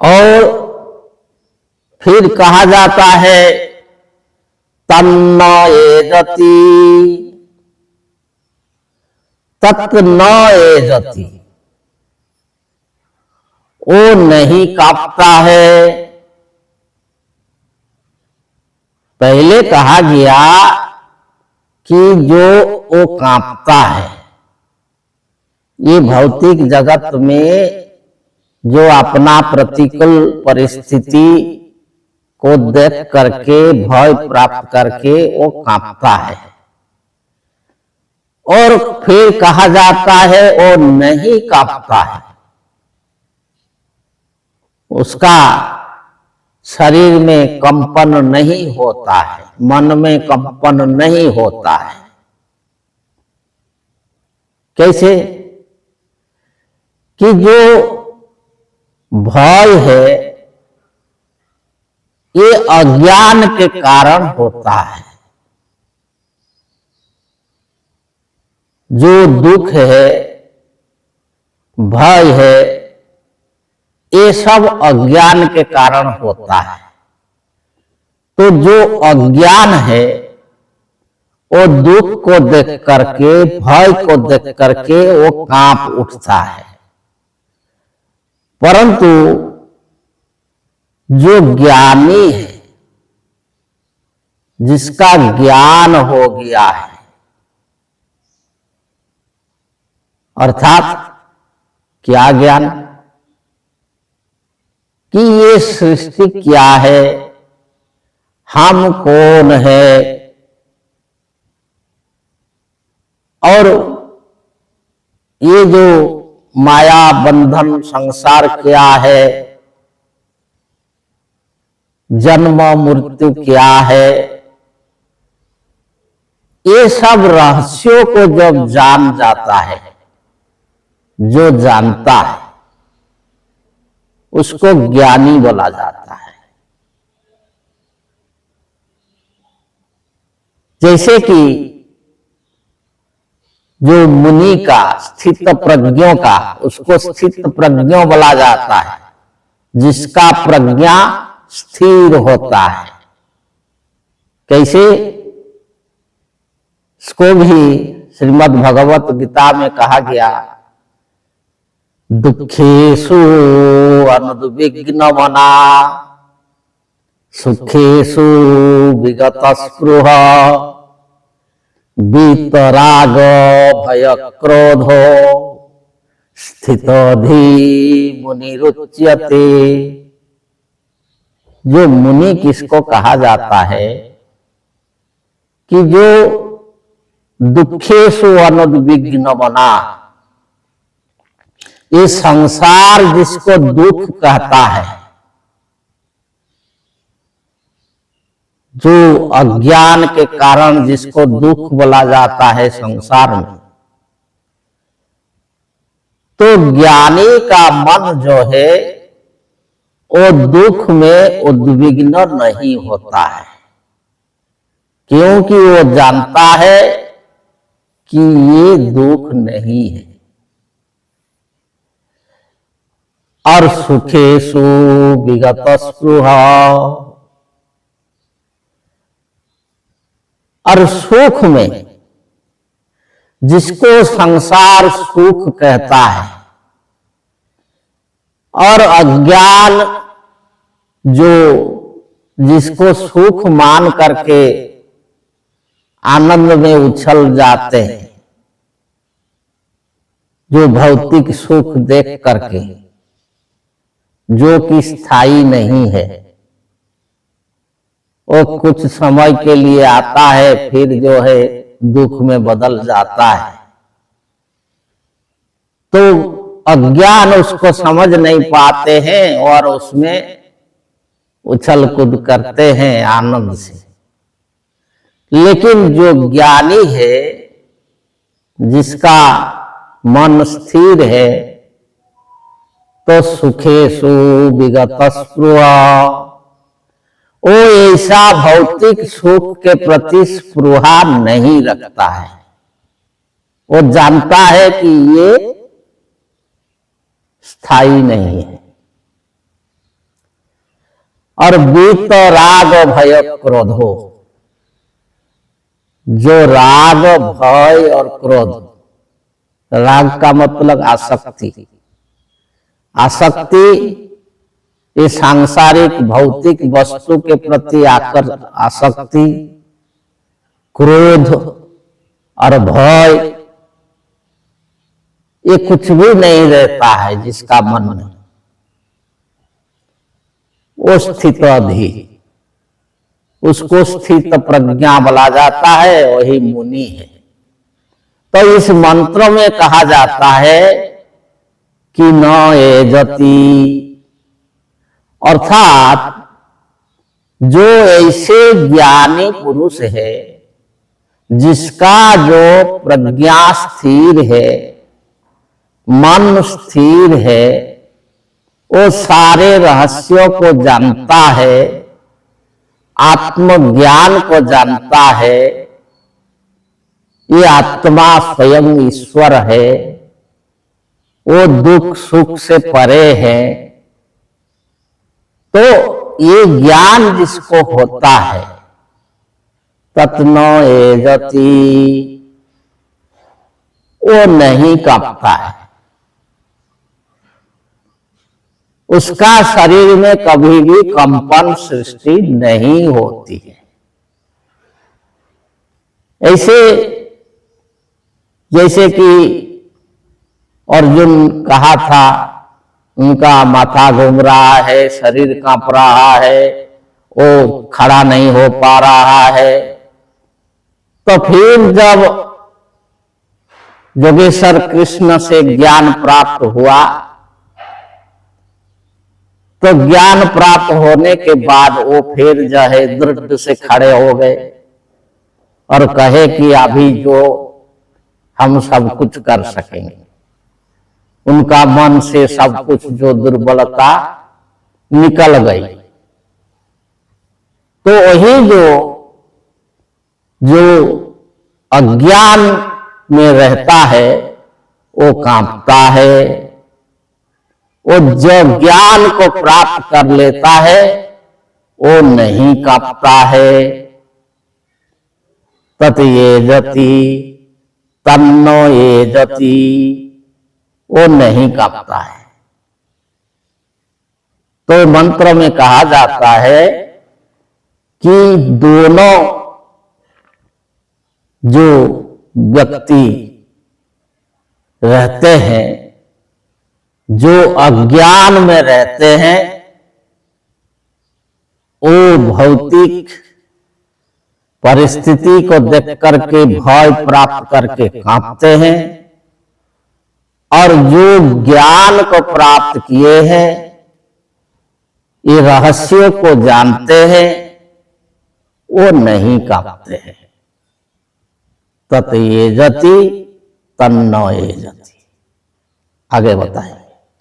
और फिर कहा जाता है तन्न एजति तत् न एजति, वो नहीं कांपता है। पहले कहा गया कि जो वो कांपता है, ये भौतिक जगत में जो अपना प्रतिकूल परिस्थिति को देख करके भय प्राप्त करके वो कांपता है। और फिर कहा जाता है वो नहीं कांपता है, उसका शरीर में कंपन नहीं होता है, मन में कंपन नहीं होता है। कैसे? कि जो भय है ये अज्ञान के कारण होता है, जो दुख है, भय है, ये सब अज्ञान के कारण होता है। तो जो अज्ञान है वो दुख को देख करके, भय को देख करके वो कांप उठता है। परंतु जो ज्ञानी है, जिसका ज्ञान हो गया है, अर्थात क्या ज्ञान? कि ये सृष्टि क्या है, हम कौन है, और ये जो माया बंधन संसार क्या है, जन्म मृत्यु क्या है, ये सब रहस्यों को जब जान जाता है, जो जानता है उसको ज्ञानी बोला जाता है। जैसे कि जो मुनि का, स्थित प्रज्ञों का, उसको स्थित प्रज्ञों बोला जाता है, जिसका प्रज्ञा स्थिर होता है। कैसे? इसको भी श्रीमद् भगवत गीता में कहा गया, दुखेषु अनुद्विग्नमना सुखेषु विगत स्पृह वीतराग भय क्रोधो स्थितोधि मुनिरुच्यते। जो मुनि किसको कहा जाता है? कि जो दुखेषु अनुद्विग्नमना, ये संसार जिसको दुख कहता है, जो अज्ञान के कारण जिसको दुख बोला जाता है संसार में, तो ज्ञानी का मन जो है वो दुख में उद्विग्न नहीं होता है, क्योंकि वो जानता है कि ये दुख नहीं है। और सुखेषु विगत स्पृह, और सुख में, जिसको संसार सुख कहता है, और अज्ञान जो जिसको सुख मान करके आनंद में उछल जाते हैं, जो भौतिक सुख देख करके, जो कि स्थायी नहीं है, वो कुछ समय के लिए आता है, फिर जो है दुख में बदल जाता है। तो अज्ञान उसको समझ नहीं पाते हैं और उसमें उछल कूद करते हैं आनंद से। लेकिन जो ज्ञानी है, जिसका मन स्थिर है, तो सुखेषु विगत स्पृहा, वो ऐसा भौतिक सुख के प्रति स्पृहा नहीं रखता है। वो जानता है कि ये स्थायी नहीं है। और बीत राग भय क्रोधो, जो राग भय और क्रोध, राग का मतलब आसक्ति, आसक्ति ये सांसारिक भौतिक वस्तु के प्रति आसक्ति, क्रोध और भय, ये कुछ भी नहीं रहता है जिसका मन में, वो स्थित अधि, उसको स्थित प्रज्ञा बोला जाता है, वही मुनि है। तो इस मंत्र में कहा जाता है कि न एजति, अर्थात जो ऐसे ज्ञानी पुरुष है जिसका जो प्रज्ञा स्थिर है, मन स्थिर है, वो सारे रहस्यों को जानता है, आत्मज्ञान को जानता है, ये आत्मा स्वयं ईश्वर है, वो दुख सुख से परे है। तो ये ज्ञान जिसको होता है, तत्न एजति, वो नहीं कांपता है, उसका शरीर में कभी भी कंपन सृष्टि नहीं होती है। ऐसे जैसे कि अर्जुन कहा था, उनका माथा घूम रहा है, शरीर कांप रहा है, वो खड़ा नहीं हो पा रहा है। तो फिर जब योगेश्वर कृष्ण से ज्ञान प्राप्त हुआ, तो ज्ञान प्राप्त होने के बाद वो फिर जो है दृढ़ से खड़े हो गए और कहे कि अभी जो हम सब कुछ कर सकेंगे। उनका मन से सब कुछ जो दुर्बलता निकल गई। तो वही जो अज्ञान में रहता है वो कांपता है, वो जो ज्ञान को प्राप्त कर लेता है वो नहीं कांपता है। तत् एजति तन्नो एजति, वो नहीं कांपता है। तो मंत्र में कहा जाता है कि दोनों जो व्यक्ति रहते हैं, जो अज्ञान में रहते हैं, वो भौतिक परिस्थिति को देख करके भय प्राप्त करके कांपते हैं, और जो ज्ञान को प्राप्त किए हैं, ये रहस्यों को जानते हैं, वो नहीं कांपते हैं। तत् एजति तन्नो एजति। आगे बताएं।